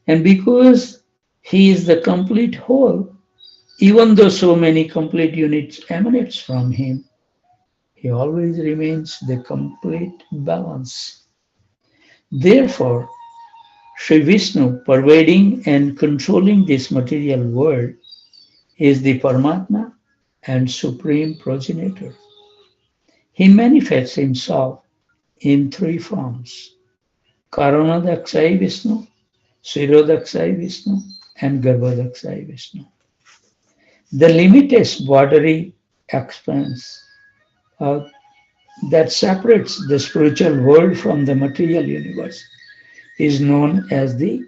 And because he is the complete whole, even though so many complete units emanates from him, he always remains the complete balance. Therefore, Sri Vishnu, pervading and controlling this material world, is the Paramatma and supreme progenitor. He manifests himself in three forms: Karanadaksai Vishnu, Sirodaksai Vishnu, and Garbhodaksai Vishnu. The limitless watery expanse uh, that separates the spiritual world from the material universe is known as the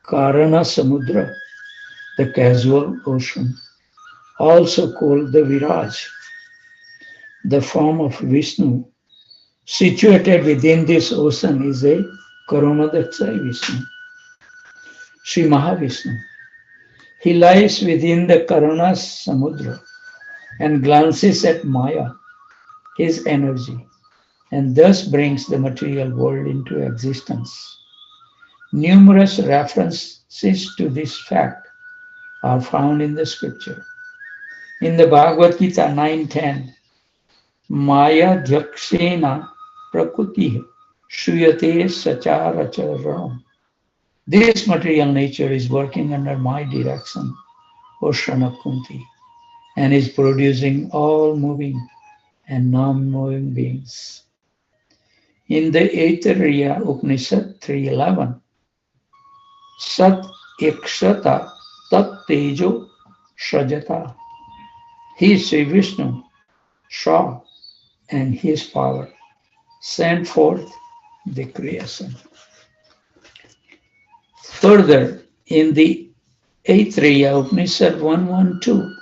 Karana Samudra, the casual ocean, also called the Viraj. The form of Vishnu situated within this ocean is a Karanadaksai Vishnu, Sri Mahavishnu. He lies within the Karana Samudra and glances at Maya, his energy, and thus brings the material world into existence. Numerous references to this fact are found in the scripture. In the Bhagavad Gita 9:10, Maya Dhyaksena Prakriti Shuyate Sacharacharam. This material nature is working under my direction, O Shanakunti, and is producing all moving and non-moving beings. In the Aitareya Upanishad 3:11, Sat Ikshata Tat Tejo Shajata. He, Sri Vishnu, saw and his power sent forth the creation. Further, in the Aitareya Upanishad 1:1-2,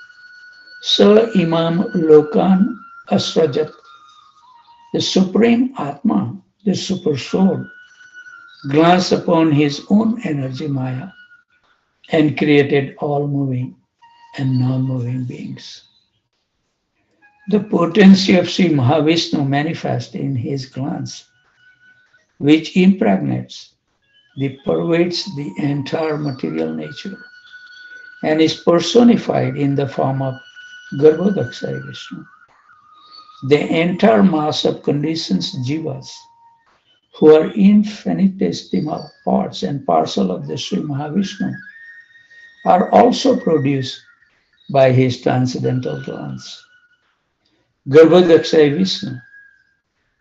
Sa Imam Lokan Asrajat, the Supreme Atma, the Super Soul, glanced upon his own energy Maya and created all moving and non-moving beings. The potency of Sri Mahavishnu manifests in his glance, which impregnates, pervades the entire material nature, and is personified in the form of Garbhodaksai Vishnu. The entire mass of conditioned jivas, who are infinitesimal parts and parcel of the Sri Mahavishnu, are also produced by his transcendental glance. Garbhodaksai Vishnu.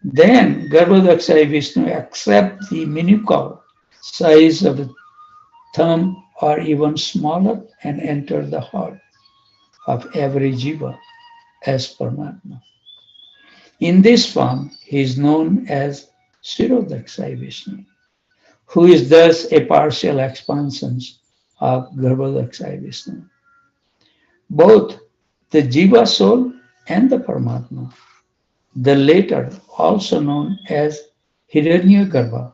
Then Garbhodaksai Vishnu accepts the minuscule size of a thumb or even smaller and enter the heart of every jiva as Paramatma. In this form, he is known as Sirodaksai Vishnu, who is thus a partial expansion of Garbhodaksai Vishnu. Both the jiva soul and the Paramatma, the latter also known as Hiranyagarbha,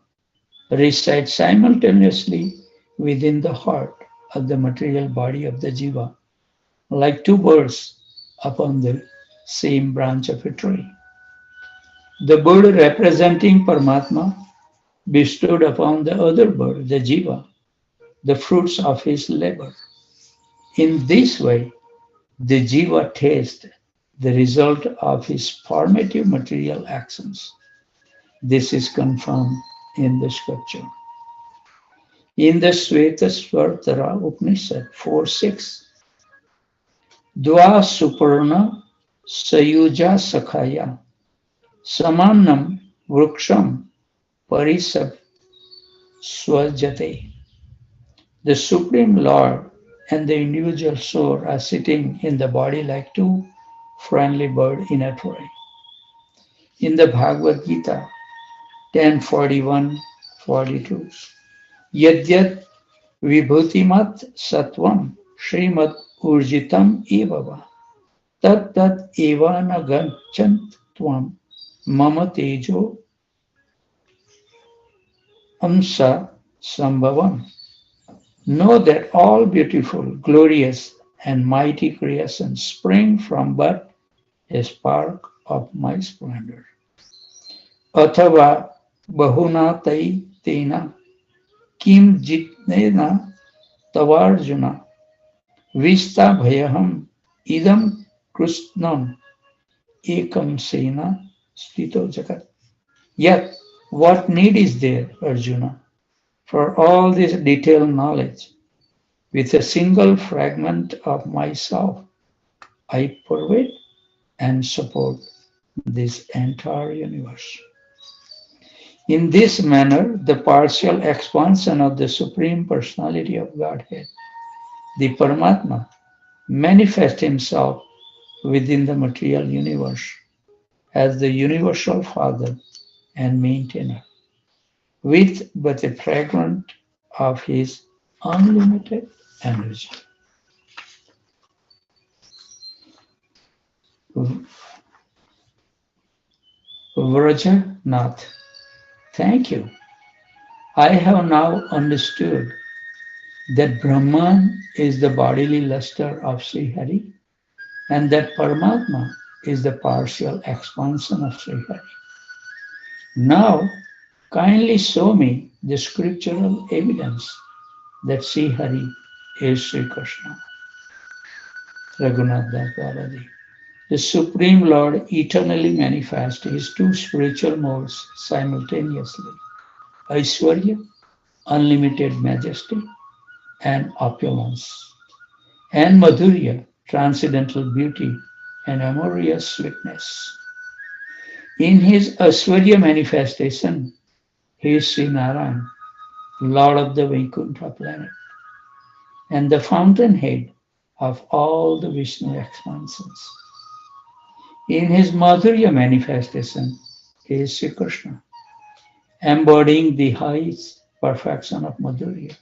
reside simultaneously within the heart of the material body of the jiva, like two birds upon the same branch of a tree. The bird representing Paramatma bestowed upon the other bird, the jiva, the fruits of his labor. In this way, the jiva tastes the result of his formative material actions. This is confirmed in the scripture. In the Svetasvatara Upanishad 4:6, Dva Suparna Sayuja Sakhaya Samannam Vruksham Parisab Swajate. The Supreme Lord and the individual soul are sitting in the body like two friendly birds in a tree. In the Bhagavad Gita 10:41-42, Yadyat Vibhutimat Satvam Srimad Urjitam Evava Tat Tat Evana Ganchant Tvam Mama Tejo Amsa Sambhavam. Know that all beautiful, glorious, and mighty creations spring from but a spark of my splendor. Athava bahuna tai tena kim jitnena Tavarjuna Vista Bhayaham Idam Krushnam Ekam Sena Stito Jagat. Yet, what need is there, Arjuna, for all this detailed knowledge? With a single fragment of myself, I pervade and support this entire universe. In this manner, the partial expansion of the Supreme Personality of Godhead, the Paramatma, manifests himself within the material universe as the universal Father and maintainer, with but a fragment of his unlimited energy. Vrajanath, thank you. I have now understood that Brahman is the bodily luster of Sri Hari and that Paramatma is the partial expansion of Sri Hari. Now, kindly show me the scriptural evidence that Sri Hari is Sri Krishna. Raghunath Daswaladi. The Supreme Lord eternally manifests his two spiritual modes simultaneously: Aishwarya, unlimited majesty and opulence, and Madhurya, transcendental beauty and amorous sweetness. In his Aishwarya manifestation, he is Sri Narayan, Lord of the Vaikuntha planet, and the fountainhead of all the Vishnu expansions. In his Madhurya manifestation, he is Sri Krishna, embodying the highest perfection of Madhurya.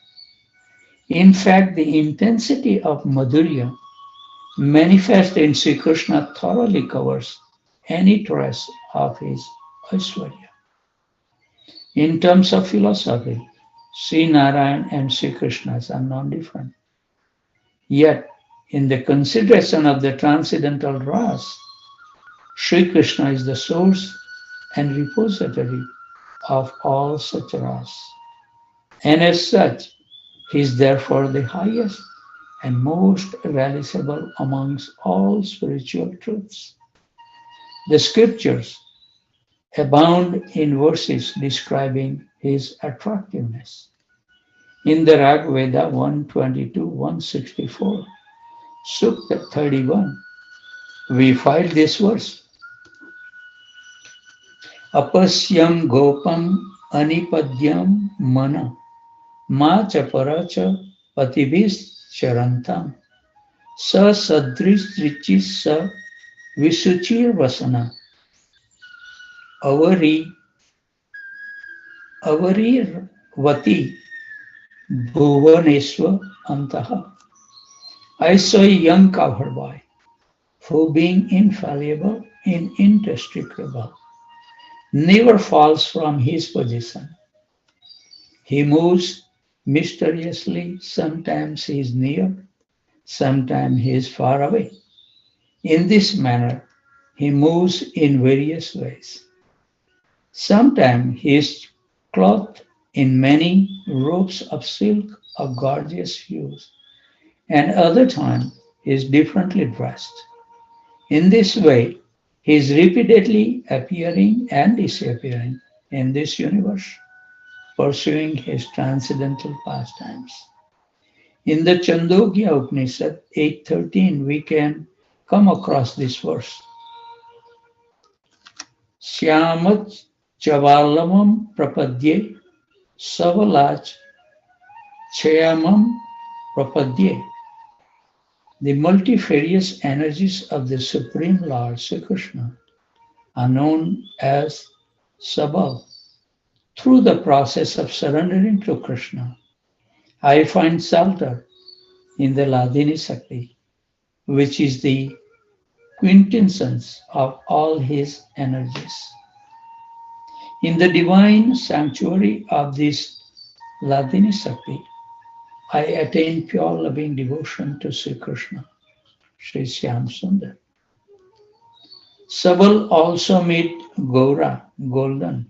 In fact, the intensity of Madhurya manifest in Sri Krishna thoroughly covers any trace of his Aishwarya. In terms of philosophy, Sri Narayan and Sri Krishna are non-different. Yet, in the consideration of the transcendental ras, Sri Krishna is the source and repository of all such ras. And as such, he is therefore the highest and most realizable amongst all spiritual truths. The scriptures abound in verses describing his attractiveness. In the Rig Veda 122-164, Sukta 31, we find this verse. Apasyam gopam anipadyam mana ma cha paracha patibhis charantam sa sadrish sa visuchir vasana avarirvati bhuvaneswa antaha. I saw a young cowherd boy who, being infallible and indestructible, never falls from his position. He moves mysteriously. Sometimes he is near, sometimes he is far away. In this manner, he moves in various ways. Sometimes he is clothed in many robes of silk of gorgeous hues, and other times he is differently dressed. In this way, he is repeatedly appearing and disappearing in this universe, pursuing his transcendental pastimes. In the Chandogya Upanishad 8.13, we can come across this verse. Syamat chavalamam prapadye savalach chayamam prapadye. The multifarious energies of the Supreme Lord Sri Krishna are known as Sabal. Through the process of surrendering to Krishna, I find shelter in the Ladini Sakti, which is the quintessence of all his energies. In the divine sanctuary of this Ladini Sakti, I attain pure loving devotion to Sri Krishna, Sri Shyam Sundar. Sabal also made Gaura, golden.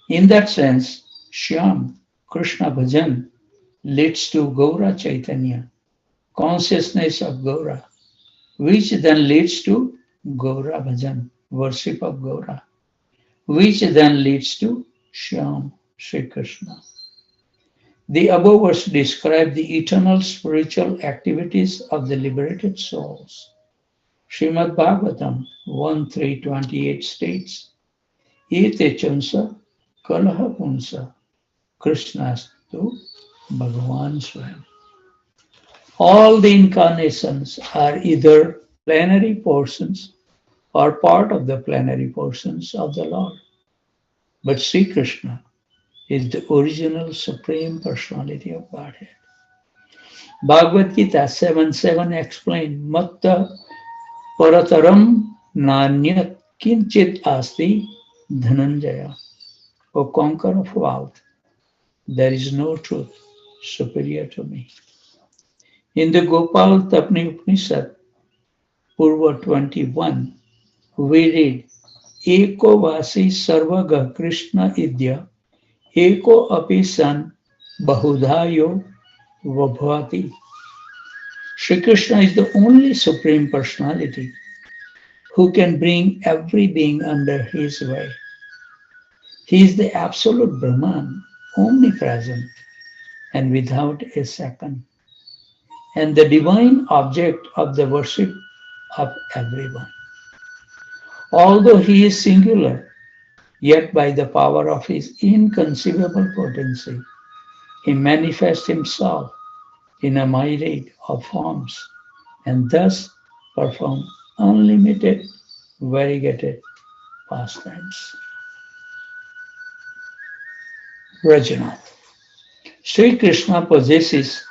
In that sense, Shyam, Krishna Bhajan, leads to Gaura Chaitanya, consciousness of Gaura, which then leads to Gaura Bhajan, worship of Gaura, which then leads to Shyam, Sri Krishna. The above verse describe the eternal spiritual activities of the liberated souls. Srimad Bhagavatam 1.3.28 states, Ete chansa kalaha punsa Krishnastu Bhagavan Swayam. All the incarnations are either plenary portions or part of the plenary portions of the Lord. But Sri Krishna is the original Supreme Personality of Godhead. Bhagavad Gita 7.7 explains, Matta parataram nanyat kinchit asti dhananjaya. O conqueror of wealth, there is no truth superior to me. In the Gopal Tapni Upanishad, Purva 21, we read, Eko vasi sarvaga Krishna idya, eko api san bahudhayo vabhvati. Sri Krishna is the only Supreme Personality who can bring every being under his way. He is the absolute Brahman, omnipresent and without a second, and the divine object of the worship of everyone. Although he is singular, yet by the power of his inconceivable potency, he manifests himself in a myriad of forms and thus performs unlimited, variegated pastimes. Rajanath. Sri Krishna possesses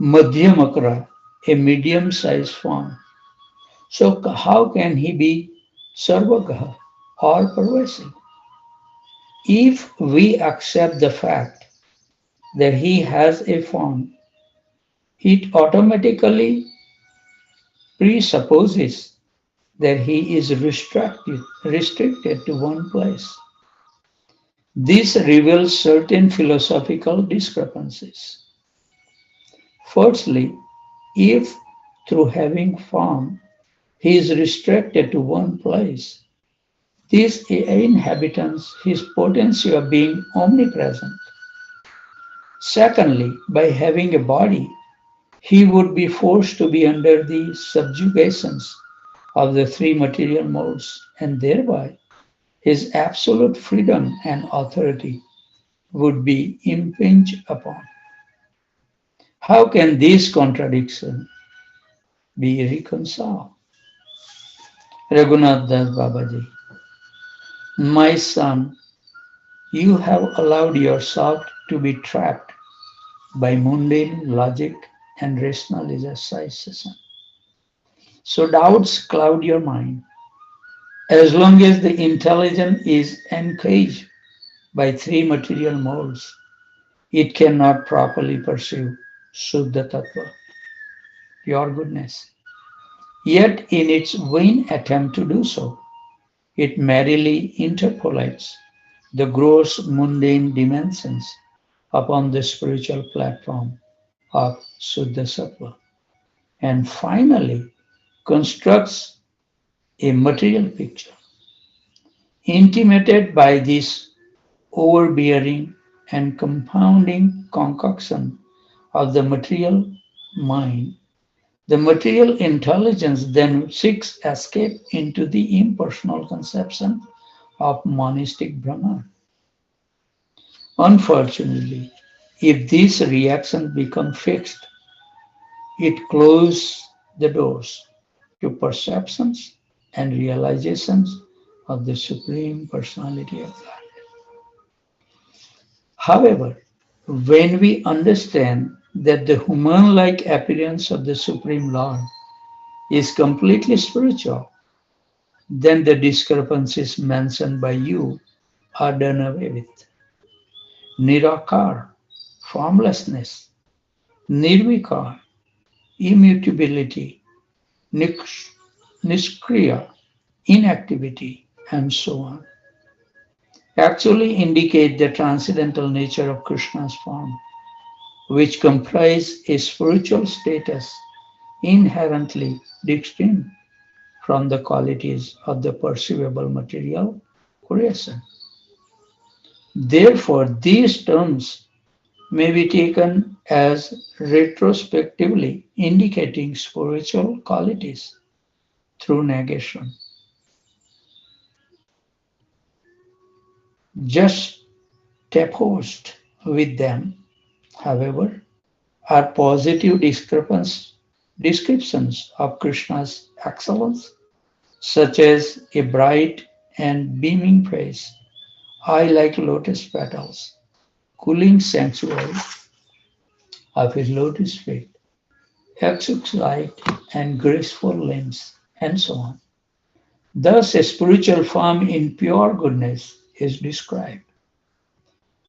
Madhyamakara, a medium-sized form. So how can he be Sarvagaha or pervasive? If we accept the fact that he has a form, it automatically presupposes that he is restricted to one place. This reveals certain philosophical discrepancies. Firstly, if through having form he is restricted to one place, this inhabits his potency of being omnipresent. Secondly, by having a body, he would be forced to be under the subjugations of the three material modes, and thereby his absolute freedom and authority would be impinged upon. How can this contradiction be reconciled? Raghunath Das Babaji, my son, you have allowed yourself to be trapped by mundane logic and rationalization. So doubts cloud your mind. As long as the intelligence is encaged by three material modes, it cannot properly perceive Shuddha Tattva, pure goodness. Yet in its vain attempt to do so, it merrily interpolates the gross mundane dimensions upon the spiritual platform of Shuddha Sattva, and finally constructs a material picture. Intimated by this overbearing and compounding concoction of the material mind, the material intelligence then seeks escape into the impersonal conception of monistic Brahman. Unfortunately, if this reaction becomes fixed, it closes the doors to perceptions and realizations of the Supreme Personality of God. However, when we understand that the human-like appearance of the Supreme Lord is completely spiritual, then the discrepancies mentioned by you are done away with. Nirakar, formlessness, Nirvikar, immutability, Niskriya, inactivity, and so on, actually indicate the transcendental nature of Krishna's form. which comprise a spiritual status inherently distinct from the qualities of the perceivable material creation. Therefore, these terms may be taken as retrospectively indicating spiritual qualities through negation. Juxtaposed with them, however, are positive descriptions of Krishna's excellence, such as a bright and beaming face, eye like lotus petals, cooling sanctuary of his lotus feet, exquisite and graceful limbs, and so on. Thus, a spiritual form in pure goodness is described.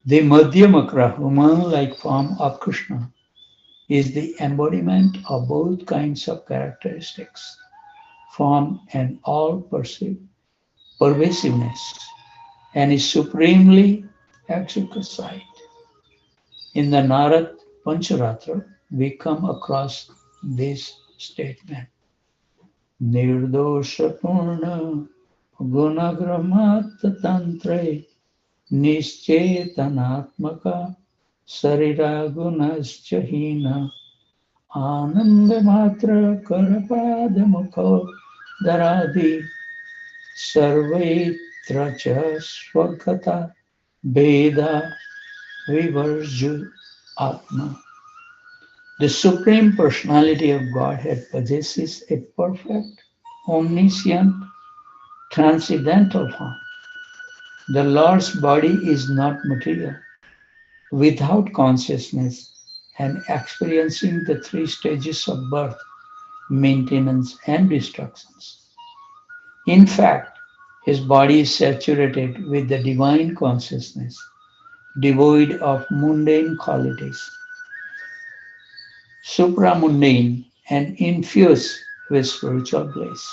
The Madhyamakra, human-like form of Krishna, is the embodiment of both kinds of characteristics, form and all pervasiveness, and is supremely exquisite. In the Narad Pancharatra, we come across this statement. Nirdosha Purna Gunagramat Tantre Nischetanaatmaka Sarira Gunascha Hina Anandamatra Karapadamukho Daradi Sarvaitra Cha Swagata Veda Vivarju Atma. The Supreme Personality of Godhead possesses a perfect, omniscient, transcendental form. The Lord's body is not material, without consciousness and experiencing the three stages of birth, maintenance, and destructions. In fact, his body is saturated with the divine consciousness, devoid of mundane qualities, supramundane, and infused with spiritual bliss.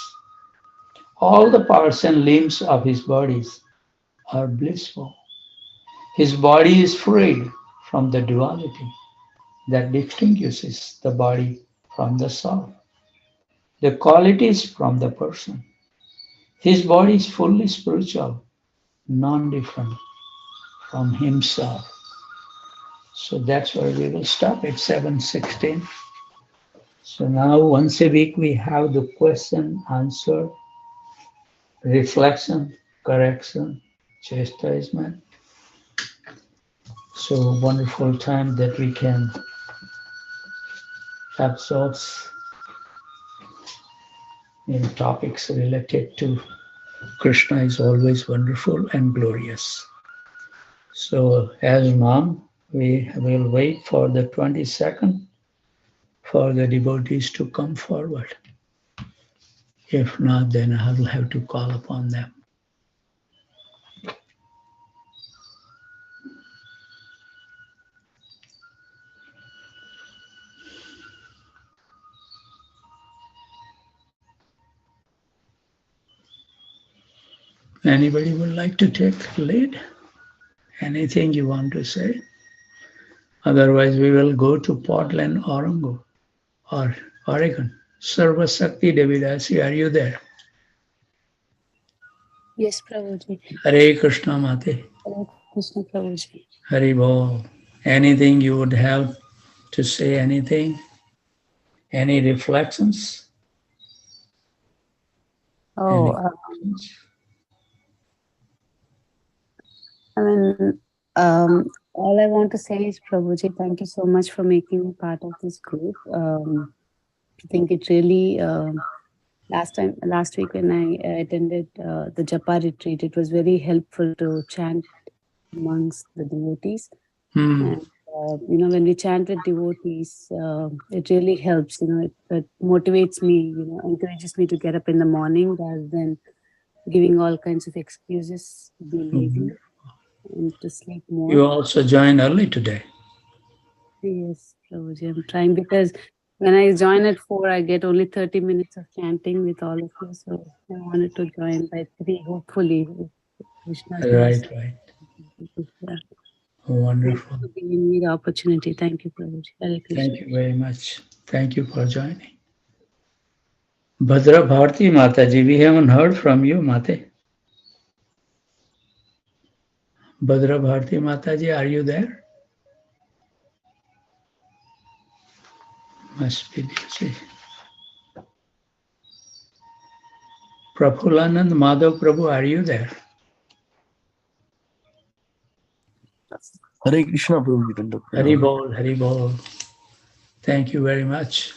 All the parts and limbs of his bodies are blissful. His body is freed from the duality that distinguishes the body from the soul, the qualities from the person. His body is fully spiritual, non-different from himself. So that's where we will stop at 7:16. So now once a week we have the question, answer, reflection, correction, chastisement. So wonderful time that we can absorb in topics related to Krishna is always wonderful and glorious. So as mom, we will wait for the 22nd for the devotees to come forward. If not, then I will have to call upon them. Anybody would like to take lead? Anything you want to say? Otherwise, we will go to Portland, Oregon, or Oregon. Sarva Sakti Devidasi, are you there? Yes, Prabhuji. Hare Krishna Mate. Hare Krishna, Prabhuji. Hari Bol. Anything you would have to say? Anything? Any reflections? Oh, I mean, all I want to say is, Prabhuji, thank you so much for making me part of this group. I think it really, last week when I attended the Japa retreat, it was very helpful to chant amongst the devotees. And, when we chant with devotees, it really helps, it motivates me, encourages me to get up in the morning rather than giving all kinds of excuses to be lazy and to sleep more. You also joined early today. Yes, Prabhuji, I'm trying because when I join at 4, I get only 30 minutes of chanting with all of you. So I wanted to join by 3, hopefully. Right. Yeah. Thank you Wonderful. for giving me the opportunity. Thank you, Prabhuji. Hare Krishna. Thank you very much. Thank you for joining. Bhadra Bharti Mataji, we haven't heard from you, Mate. Bhadra Bharti Mataji, are you there? Must be busy. Prabhulanand Madhav Prabhu, are you there? Hare Krishna, Prabhuji, Danda Hari Pranam. Bol, Hari Bol. Thank you very much.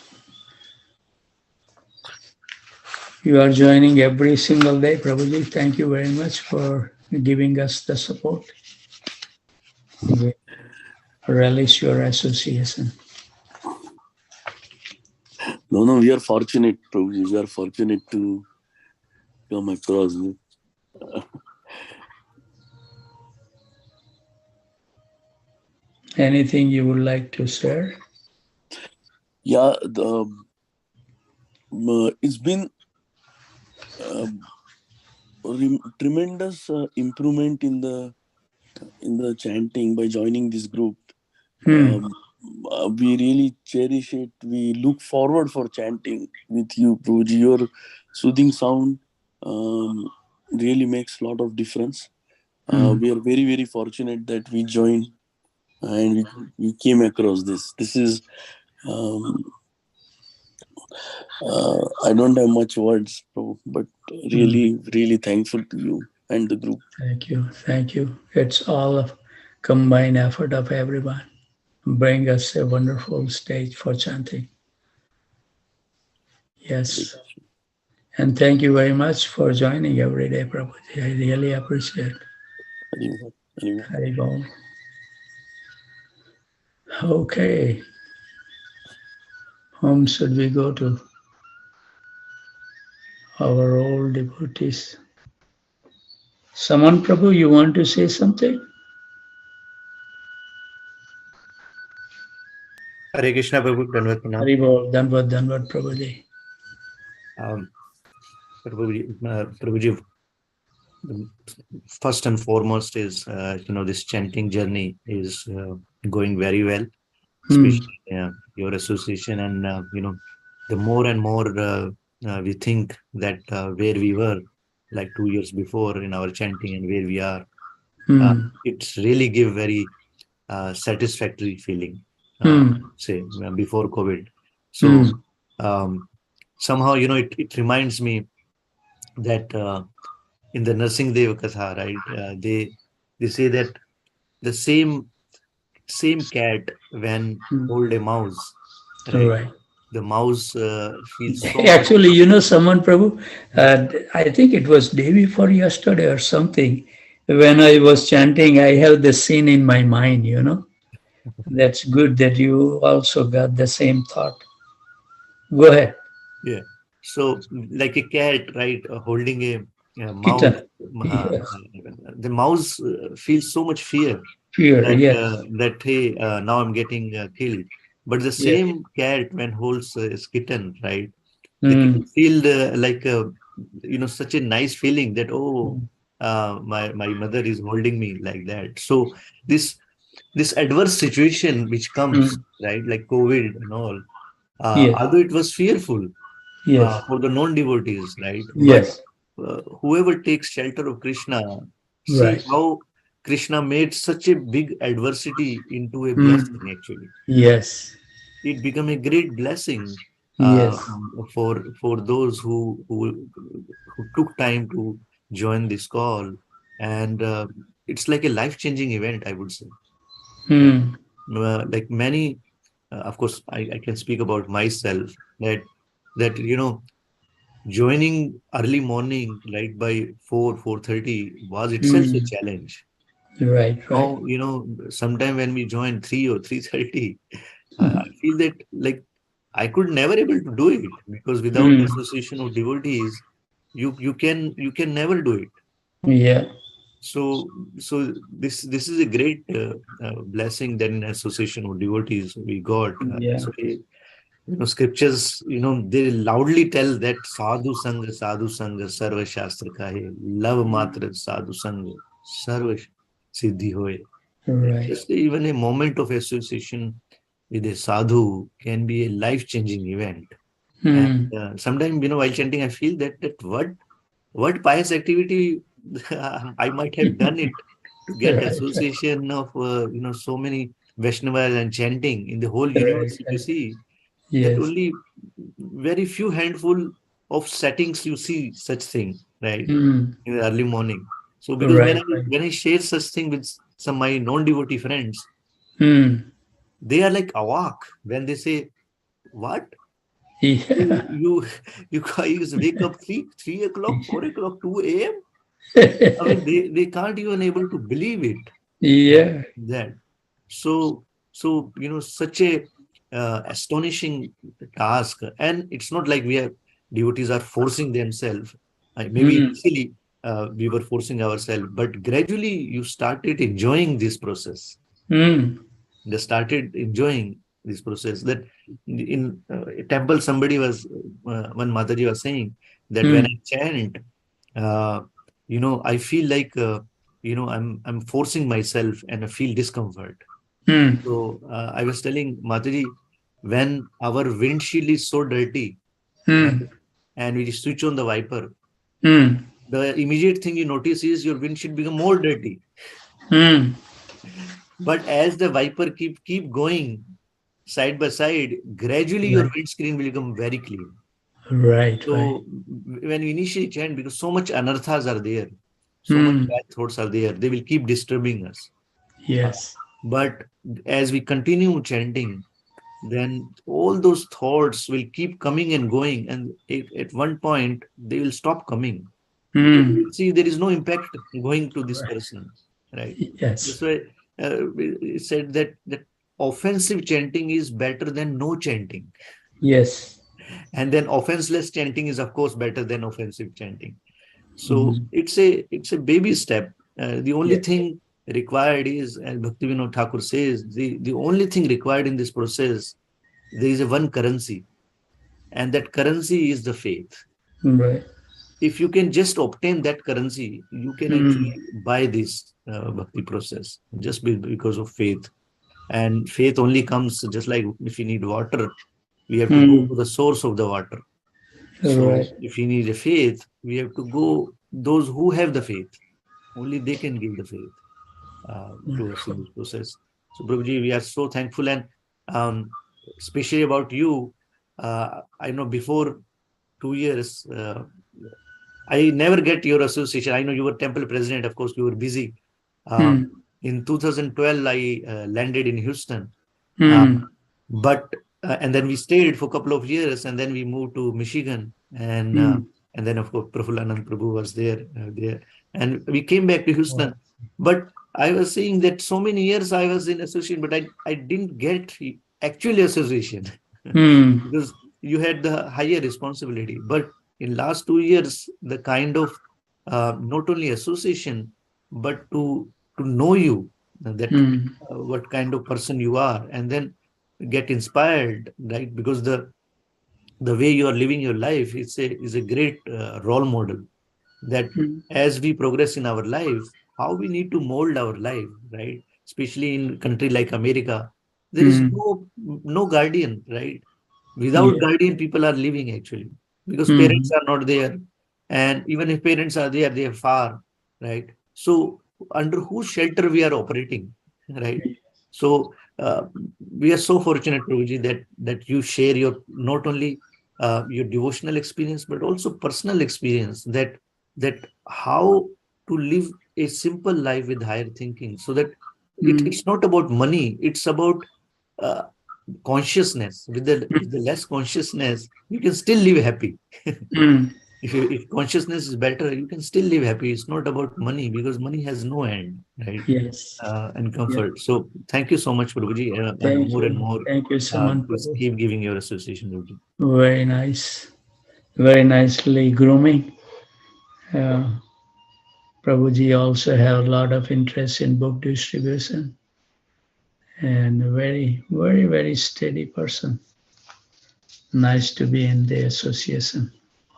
You are joining every single day, Prabhuji. Thank you very much for giving us the support. We relish your association. No, we are fortunate, Prabhuji. We are fortunate to come across. Anything you would like to share? Yeah, it's been tremendous improvement in the chanting by joining this group. We really cherish it. We look forward for chanting with you, Prabhuji. Your soothing sound really makes a lot of difference. We are very, very fortunate that we joined and we came across this. This is, I don't have much words, but really, really thankful to you and the group. Thank you. Thank you. It's all a combined effort of everyone. Bring us a wonderful stage for chanting. Yes. And thank you very much for joining every day, Prabhuji. I really appreciate it. Hari Bol. Okay. Whom should we go to? Our old devotees. Saman Prabhu, you want to say something? Hare Krishna Prabhu, Dandavat Pranam. Hari Bol, Danvat Prabhuji. Prabhuji, first and foremost is, this chanting journey is going very well, especially your association. And, the more and more we think that where we were like 2 years before in our chanting and where we are, it's really give very satisfactory feeling, say, before COVID. So somehow, it reminds me that in the Nursing Deva Katha, right, they say that the same cat when hold a mouse, right, the mouse feels so Actually, Saman Prabhu, I think it was day before yesterday or something, when I was chanting, I have the scene in my mind, That's good that you also got the same thought. Go ahead. Yeah. So like a cat, right, holding a mouse, Kitten. Yes. the mouse feels so much fear Fear, yes. that hey, now I'm getting killed. But the Yes. same cat when holds a kitten, right, the kitten feel like such a nice feeling that my mother is holding me like that. So this adverse situation which comes, right, like COVID and all, Yes. although it was fearful Yes. for the non-devotees, right? But Yes. whoever takes shelter of Krishna, see Right. how Krishna made such a big adversity into a blessing, actually. Yes. It became a great blessing Yes. for those who took time to join this call. And it's like a life-changing event, I would say. Right? Like many, of course, I can speak about myself, that joining early morning, right, by 4:30 was itself a challenge. Right. Now, sometime when we join 3 or 3:30, I feel that like I could never able to do it, because without association of devotees, you can never do it. Yeah. So this is a great blessing that in association of devotees we got. Yeah. So scriptures, they loudly tell that sadhu sanga sarva shastra kahe, love matra sadhu sanga sarva siddhi hoye. Right. Just even a moment of association with a sadhu can be a life-changing event. And Hmm. sometimes, while chanting, I feel that what pious activity I might have done it to get Right. association of so many Vaishnavas and chanting in the whole Right. universe. If you Right. see that Yes. only very few handful of settings you see such thing, right, Hmm. in the early morning. So because when Right. I Right. when I share such thing with some my non-devotee friends, Hmm. they are like awak when they say, "What? You Yeah. you you guys wake up 3 o'clock, 4 o'clock, 2 a.m." I mean, they can't even able to believe it. Yeah. That so such a astonishing task, and it's not like we are devotees are forcing themselves. Maybe Hmm. initially we were forcing ourselves, but gradually you started enjoying this process. Hmm. They started enjoying this process. That in a temple, somebody was one Mataji was saying that when I Hmm. chant, uh, I feel like I'm forcing myself and I feel discomfort. Hmm. So I was telling Mataji, when our windshield is so dirty, Hmm. right, and we switch on the wiper, Hmm. the immediate thing you notice is your windshield become more dirty. Hmm. But as the wiper keep going side by side, gradually your Right. windscreen will become very clean. Right. Right. So when we initially chant, because so much anarthas are there, so much Hmm. bad thoughts are there, they will keep disturbing us. Uh, Yes. but as we continue chanting, then all those thoughts will keep coming and going, and at one point they will stop coming because you Hmm. will see there is no impact going to this person, right? That's Yes. why it said that offensive chanting is better than no chanting, Yes. and then offenseless chanting is of course better than offensive chanting. So Hmm. it's a baby step. The only Yes. thing required is, as Bhaktivinoda Thakur says, the only thing required in this process, there is a one currency, and that currency is the faith. Right. If you can just obtain that currency, you can Hmm. actually buy this bhakti process just because of faith. And faith only comes, just like if you need water, we have to go Hmm. to the source of the water. So Right. if you need a faith, we have to go those who have the faith. Only they can give the faith to us in Wonderful. this process. So Prabhuji, we are so thankful, and um, especially about you. I know before 2 years, I never get your association. I know you were temple president. Of course, you were busy. Hmm. In 2012, I landed in Houston. Uh, Hmm. but and then we stayed for a couple of years, and then we moved to Michigan, Hmm. and then of course Prafulanand Prabhu was there, and we came back to Wow. Houston. But I was saying that so many years I was in association, but I didn't get actual association Hmm. because you had the higher responsibility. But in last 2 years, the kind of not only association, but to know you, that Hmm. what kind of person you are, and then get inspired, right? Because the way you are living your life is a great role model, that Hmm. as we progress in our life, how we need to mold our life, right? Especially in country like America, there is Hmm. no guardian, right? Without Yeah. guardian, people are living actually, because parents Hmm. are not there, and even if parents are there, they are far, right? So under whose shelter we are operating, right? So we are so fortunate, Prabhuji, that you share your not only your devotional experience but also personal experience, that how to live a simple life with higher thinking, so that Hmm. it's not about money, it's about uh, consciousness. With the less consciousness, you can still live happy. Hmm. If consciousness is better, you can still live happy. It's not about money, because money has no end, right? Yes. And Yeah. comfort. So thank you so much, Prabhuji, Thank and you. more. Thank you, Suman Please Prabhu. keep giving your association, Prabhuji. Very nice. Very nicely grooming. Uh, Prabhuji also have a lot of interest in book distribution and a very, very, very steady person. Nice to be in the association.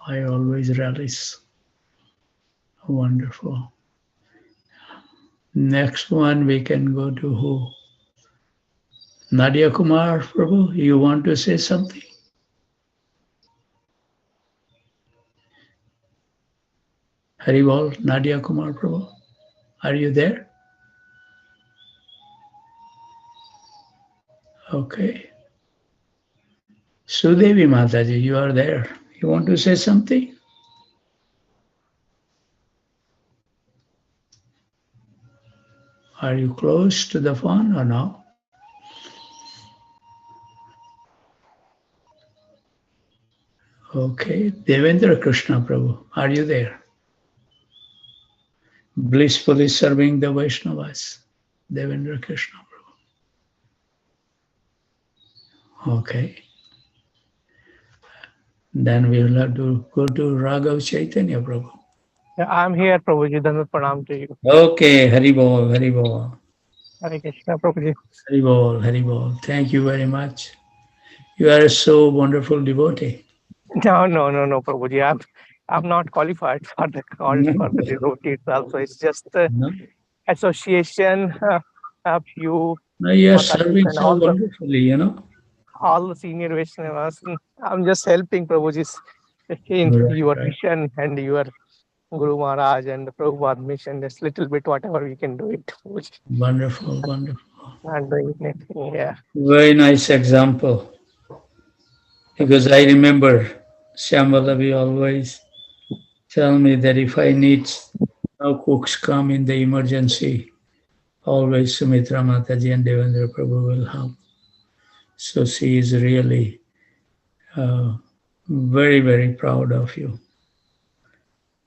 I always relish. Wonderful. Next one we can go to who? Nadia Kumar Prabhu, you want to say something? Haribol, Nadia Kumar Prabhu, are you there? Okay. Sudevi Mataji, you are there. You want to say something? Are you close to the phone or no? Okay. Devendra Krishna Prabhu, are you there? Blissfully serving the Vaishnavas. Devendra Krishna Prabhu. Okay. Then we will have to go to Raghav Chaitanya Prabhu. Yeah, I'm here, Prabhuji. Dhanvat pranam to you. Okay, Haribol, Haribol. Hare Krishna, Prabhuji. Haribol, Haribol. Thank you very much. You are a so wonderful devotee. No, Prabhuji. I'm not qualified for the call for the devotees also. It's just the No? association of you, No, you are Matajis, serving and so wonderfully, all the senior Vaishnavas. I'm just helping Prabhuji in Right, your right. mission and your Guru Maharaj and the Prabhupada mission. Just little bit whatever we can do it, Prabhuji. Wonderful, wonderful. Not doing anything. Yeah. Very nice example. Because I remember Shyamalavi always tell me that if I need no cooks come in the emergency, always Sumitra Mataji and Devendra Prabhu will help. So she is really very, very proud of you.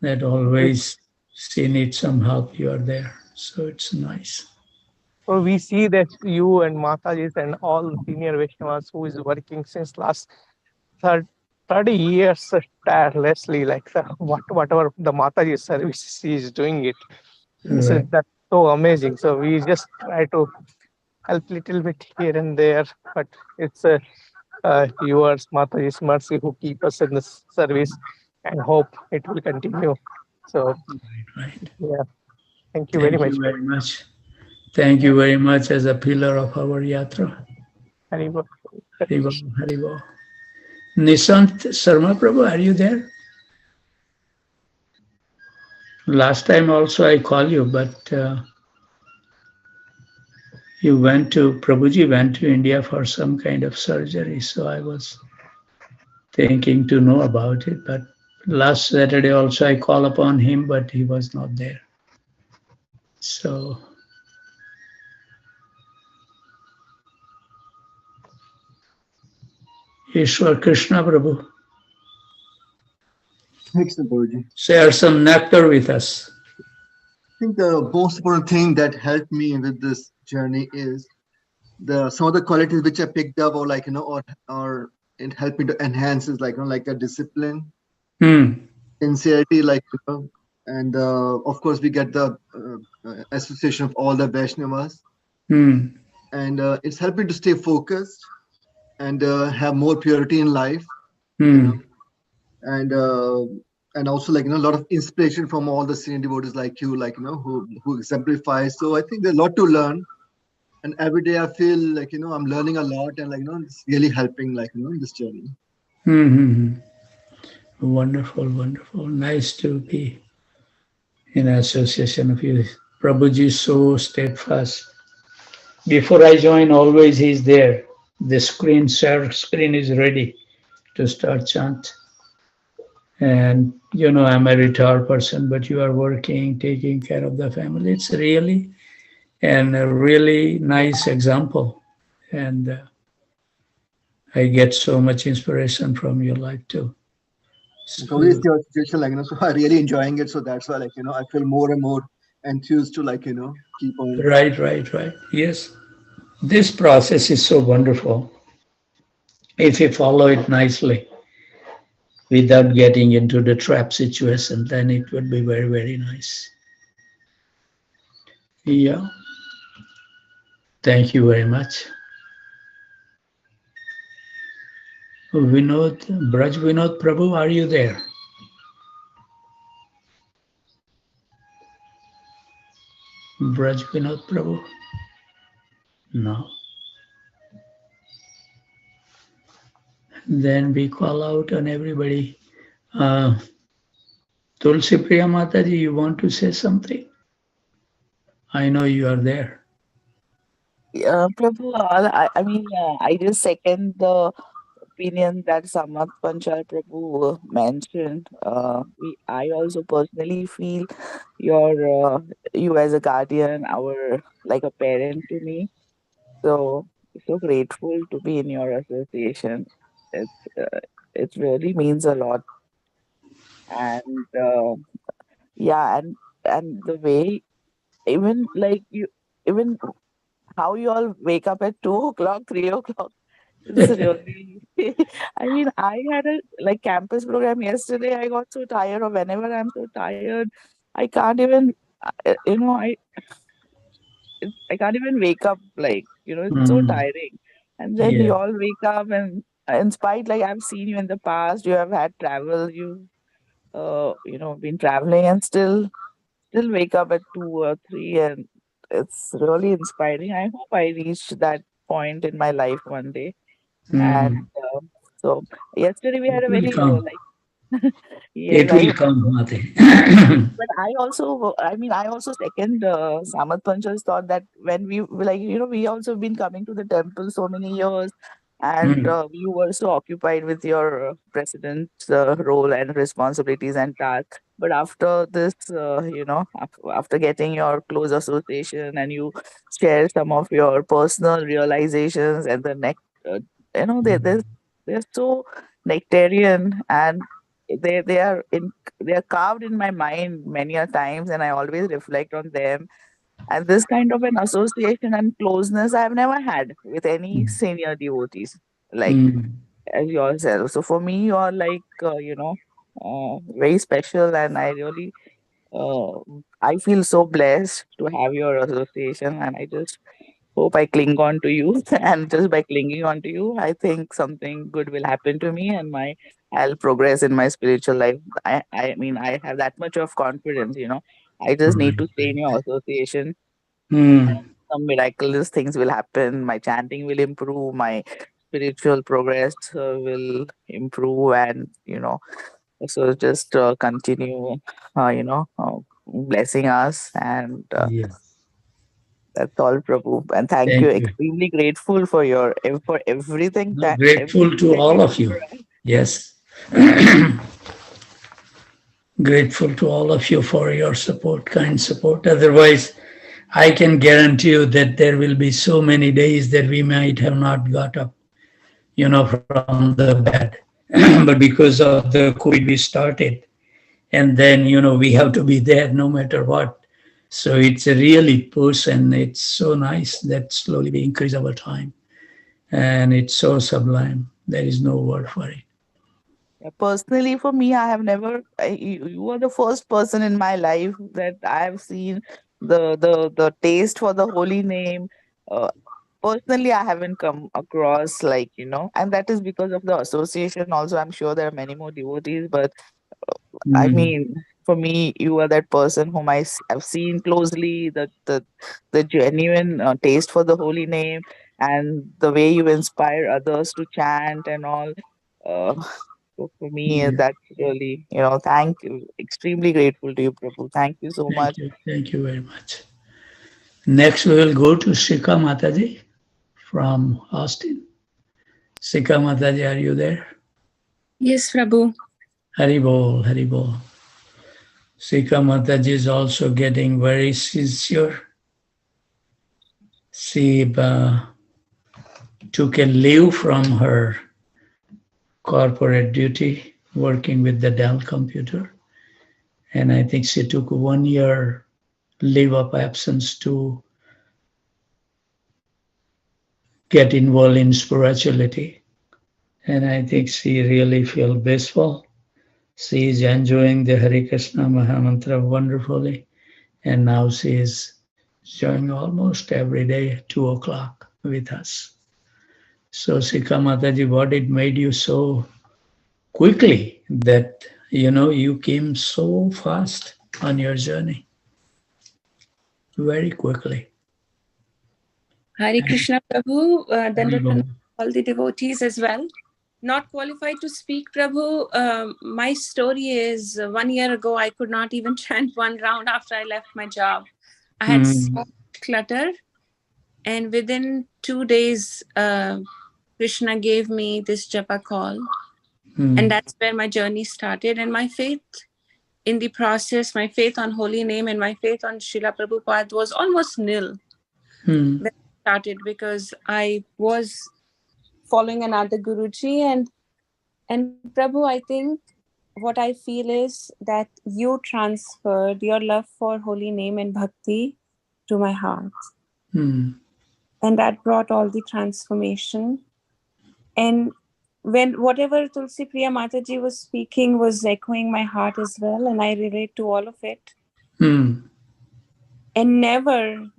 That always she needs some help, you are there. So it's nice. So we see that you and Matajis and all the senior Vaishnavas who is working since last 30 years tirelessly, like whatever the Mataji service she is doing it. So Right. that's so amazing. So we just try to help little bit here and there, but it's yours, Mataji's mercy who keep us in this service and hope it will continue. So Right. yeah, thank you very Thank much. you very much. Thank you very much as a pillar of our yatra. Haribol. Haribol, Haribol. Nishant Sharma Prabhu, are you there? Last time also I call you, but you went to, Prabhuji went to India for some kind of surgery. So I was thinking to know about it. But last Saturday also I call upon him, but he was not there. So Ishwar Krishna Prabhu, Thanks, Guruji. share some nectar with us. I think the most important thing that helped me with this journey is some of the qualities which I picked up, or or it helped me to enhance is like a discipline, sincerity, and of course we get the association of all the Vaishnavas, and it's helped me to stay focused and have more purity in life, and also a lot of inspiration from all the senior devotees like you, who exemplify. So I think there's a lot to learn, and every day I feel I'm learning a lot, and it's really helping in this journey. Wonderful, wonderful. Nice to be in association of you. Prabhuji is so steadfast. Before I join, always he's there. The share screen is ready to start chant. And I'm a retired person, but you are working, taking care of the family. It's really a really nice example. And I get so much inspiration from your life too. So it's your situation, so I'm really enjoying it. So that's why, I feel more and more enthused to, keep on. Right. Yes. This process is so wonderful if you follow it nicely without getting into the trap situation, then it would be very, very nice. Yeah. Thank you very much. Braj Vinod Prabhu, are you there? Braj Vinod Prabhu? No. Then we call out on everybody. Uh, Tulsi Priya Mataji, you want to say something? I know you are there. Prabhu, I mean, I just second the opinion that Samat Panchal Prabhu mentioned. I also personally feel you as a guardian, like a parent to me. So so grateful to be in your association. It's it really means a lot, and yeah, and the way even like you even how you all wake up at 2 o'clock, 3 o'clock. It's really, I mean, I had a like campus program yesterday. I got so tired, or whenever I'm so tired, I can't even, you know, I can't even wake up. Like, it's so Mm, tiring. And then yeah. you all wake up, and in spite, like I've seen you in the past, you have had travel, been traveling, and still wake up at 2 or 3, and it's really inspiring. I hope I reach that point in my life one day. And Mm. so yesterday we It had a will very come. yes, It I will hope. come, Mate. But I also second Samat Panch's thought that when we also been coming to the temple so many years, and Mm, you were so occupied with your president's role and responsibilities and tasks. But after this, after getting your close association, and you share some of your personal realizations, and the next, they're so nectarian, and they are in they are carved in my mind many a times, and I always reflect on them. And this kind of an association and closeness I've never had with any mm, senior devotees like mm. as yourself. So for me, you are like very special, and uh, I feel so blessed to have your association, and I just hope I cling on to you. And just by clinging on to you, I think something good will happen to me, and I'll progress in my spiritual life. I mean, I have that much of confidence. I just need Right, to stay in right. your association, and Mm, some miraculous things will happen. My chanting will improve, my spiritual progress will improve, and so just continue, blessing us, and yes. that's all, Prabhu. And thank you. Thank you. Extremely grateful for everything No, that grateful everything to that all you of do you. for us. Yes. Grateful to all of you for your support, kind support. Otherwise, I can guarantee you that there will be so many days that we might have not got up, from the bed. But because of the COVID, we started. And then, we have to be there no matter what. So it's a really push, and it's so nice that slowly we increase our time. And it's so sublime. There is no word for it. Yeah, personally, for me, I have never. You are the first person in my life that I have seen the taste for the holy name. Uh, Personally, I haven't come across, and that is because of the association. Also, I'm sure there are many more devotees, but I Mm, mean, for me, you are that person whom have seen closely, the genuine taste for the holy name, and the way you inspire others to chant and all. Uh, so for me, yeah. that's really, thank you. Extremely grateful to you, Prabhu. Thank you so Thank much. you. Thank you very much. Next, we will go to Shika Mataji from Austin. Shika Mataji, are you there? Yes, Prabhu. Hari Bol, Hari Bol. Shika Mataji is also getting very sincere. She took a leave from her corporate duty working with the Dell computer. And I think she took 1 year leave of absence to get involved in spirituality. And I think she really feels blissful. She is enjoying the Hare Krishna Mahamantra wonderfully. And now she is joining almost every day, 2 o'clock with us. So Sika Mataji, what it made you so quickly that you came so fast on your journey? very quickly. Hare Krishna Prabhu, Hari Dandavat all the devotees as well. Not qualified to speak, Prabhu. My story is 1 year ago, I could not even chant one round after I left my job. I had so Mm, much clutter, and within 2 days, Krishna gave me this japa call, and mm, that's where my journey started. And my faith in the process, my faith on holy name, and my faith on Srila Prabhupada was almost nil mm, when I started, because I was following another Guruji, and Prabhu, I think what I feel is that you transferred your love for holy name and bhakti to my heart, mm, and that brought all the transformation. And when whatever Tulsi Priya Mataji was speaking was echoing my heart as well, and I relate to all of it. mm, And never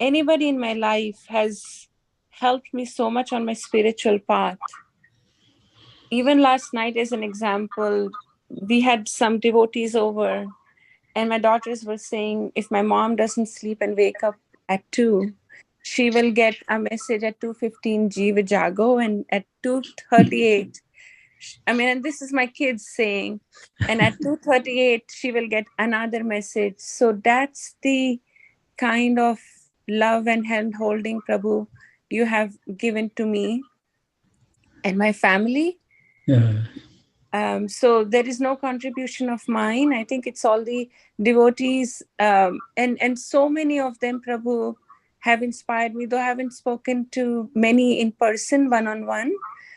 anybody in my life has helped me so much on my spiritual path. Even last night, as an example, we had some devotees over, and my daughters were saying if my mom doesn't sleep and wake up at 2, she will get a message at 2:15 Jiva Jago, and at 2:38, I mean, and this is my kids saying, and at 2:38 she will get another message. So that's the kind of love and hand holding, Prabhu, you have given to me and my family. yeah, So there is no contribution of mine. I think it's all the devotees, and so many of them, Prabhu, have inspired me. Though I haven't spoken to many in person, one on one,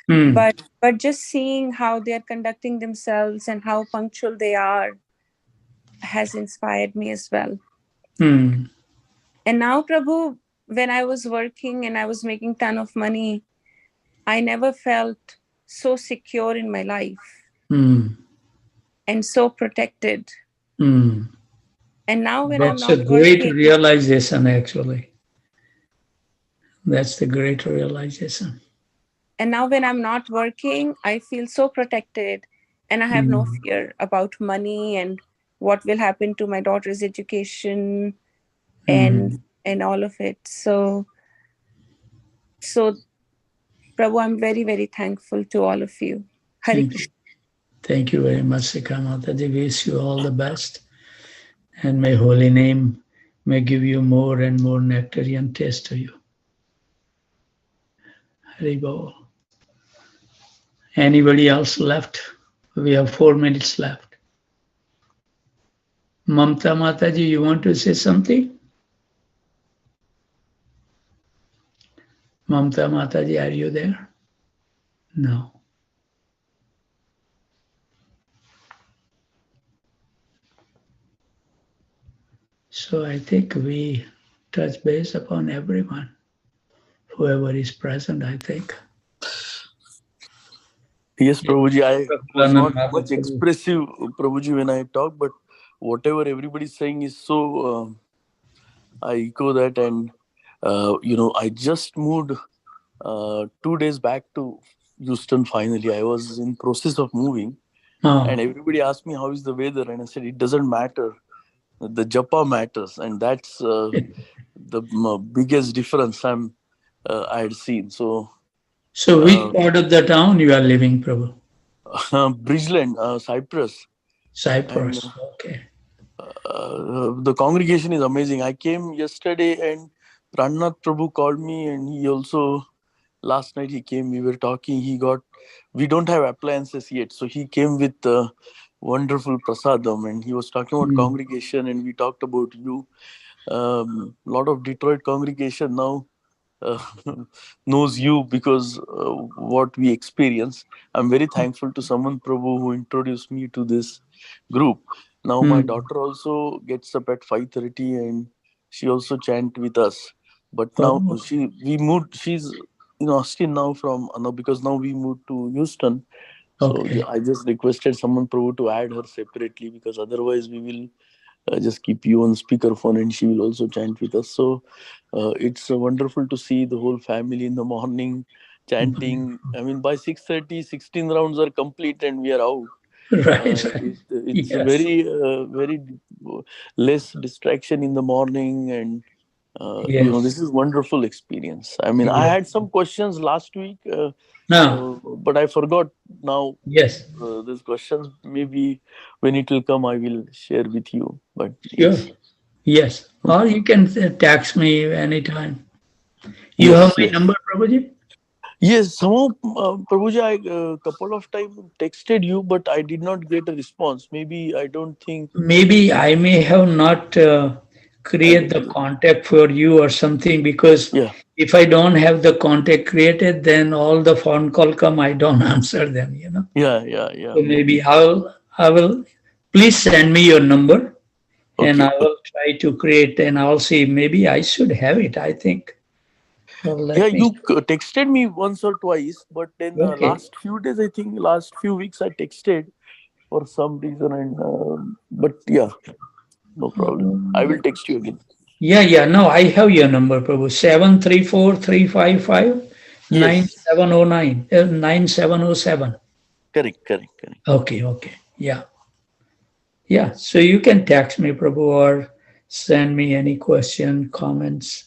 mm, but just seeing how they are conducting themselves and how punctual they are has inspired me as well. mm, And now, Prabhu, when I was working and I was making ton of money, I never felt so secure in my life mm, and so protected. mm. And now when I'm That's a not great working, realization, actually. That's the great realization. and now when I'm not working, I feel so protected, and I have no Mm, fear about money and what will happen to my daughter's education and mm. and all of it. So Prabhu, I'm very, very thankful to all of you. Hari Thank you. Krishna. Thank you very much, Sikamata. We wish you all the best. And may holy name may give you more and more nectarian taste to you. Hari Bol. Anybody else left? We have 4 minutes left. Mamta Mataji, you want to say something? Mamta Mataji, are you there? No. So I think we touch base upon everyone, whoever is present, I think. Yes, Prabhuji, I was Pranan not much Mahaprabhu. expressive, Prabhuji, when I talk, but whatever everybody's saying is so, I echo that. And, I just moved 2 days back to Houston finally. I was in process of moving, and Oh, everybody asked me, how is the weather? And I said, it doesn't matter. The japa matters. And that's the biggest difference I had seen. So, so which uh, part of the town you are living, Prabhu? Bridgeland, Cyprus. And Cyprus. Okay. the congregation is amazing. I came yesterday and Rannath Prabhu called me, and he also last night he came. We were talking. We don't have appliances yet, so he came with wonderful prasadam, and he was talking about Mm, congregation, and we talked about you. Lot of Detroit congregation now uh, knows you because what we experience. I'm very thankful to Saman Prabhu who introduced me to this group. Now my mm. daughter also gets up at 5:30 and she also chant with us. But now Oh, we moved. She's in Austin now because now we moved to Houston. So okay. I just requested Saman Prabhu to add her separately because otherwise we will just keep you on speakerphone and she will also chant with us. So it's wonderful to see the whole family in the morning chanting. I mean, by 6:30, 16 rounds are complete and we are out. Right. It's Yes. very less distraction in the morning, and this Yes. is wonderful experience. I mean, I Yes. had some questions last week, Now, but I forgot now. yes. These questions, maybe when it will come, I will share with you. But Sure. yes, Yes. Or you can text me anytime. You have yes, my yes. number, Prabhuji? Yes, somehow, Prabhuji, I couple of times texted you, but I did not get a response. Maybe I don't think Maybe I may have not I create the did. contact for you or something, because Yeah, if I don't have the contact created, then all the phone call come, I don't answer them. yeah. So maybe Maybe. I will, please send me your number and Okay, I okay. will try to create, and I'll see, maybe I should have it, I think. Well, Yeah, let me, you texted me once or twice, but then okay. last few days, I think last few weeks, I texted for some reason, and but yeah, no problem. I will text you again. Yeah. No, I have your number, Prabhu. 734-355 Yes, 9709 9707. correct. Okay. Yeah. So you can text me, Prabhu, or send me any question, comments,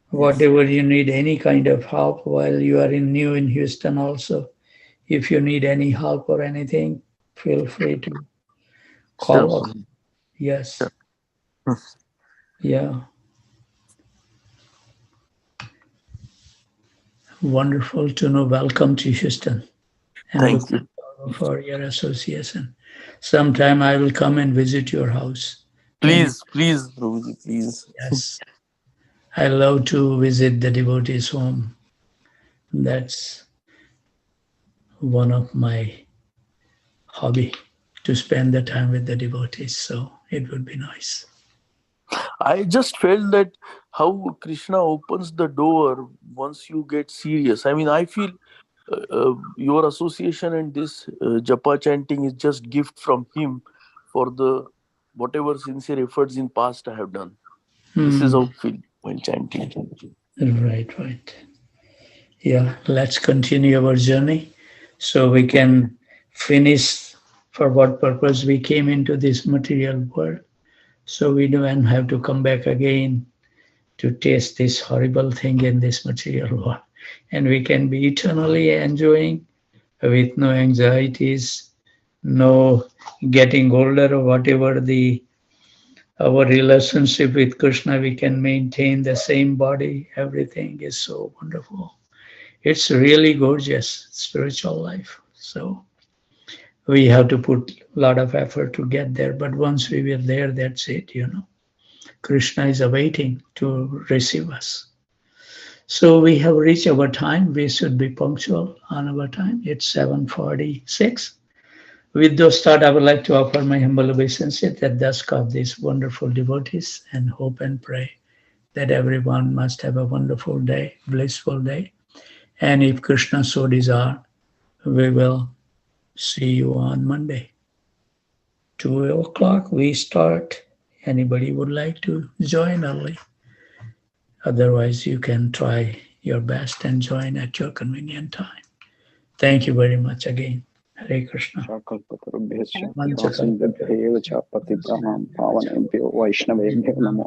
Yes, whatever you need, any kind of help while you are new in Houston also. If you need any help or anything, feel free to sure, call us. sure. Yes. Yeah. Wonderful to know. Welcome to Houston, and Thank looking you. forward for your association. Sometime I will come and visit your house. And Please, Prabhuji, please. yes, I love to visit the devotees' home. That's one of my hobby, to spend the time with the devotees. So it would be nice. I just felt that how Krishna opens the door once you get serious. I mean, I feel your association and this japa chanting is just gift from him for the whatever sincere efforts in past I have done. This is Hmm. how I feel while chanting. Right. Yeah, let's continue our journey so we can finish for what purpose we came into this material world. So we don't have to come back again to taste this horrible thing in this material world. And we can be eternally enjoying with no anxieties, no getting older or whatever the our relationship with Krishna, we can maintain the same body. Everything is so wonderful. It's really gorgeous spiritual life. So we have to put a lot of effort to get there. But once we were there, that's it. Krishna is awaiting to receive us. So we have reached our time. We should be punctual on our time. It's 7:46. With those thoughts, I would like to offer my humble obeisance at the dusk of these wonderful devotees, and hope and pray that everyone must have a wonderful day, blissful day. And if Krishna so desire, we will see you on Monday. 2 o'clock we start. Anybody would like to join early? Otherwise, you can try your best and join at your convenient time. Thank you very much again. Hare Krishna. शाकल्पतरुभ्यश्च Thank you. कृपासिन्धुभ्यैव च पतितानां पावनेभ्यो वैष्णवेभ्यो नमो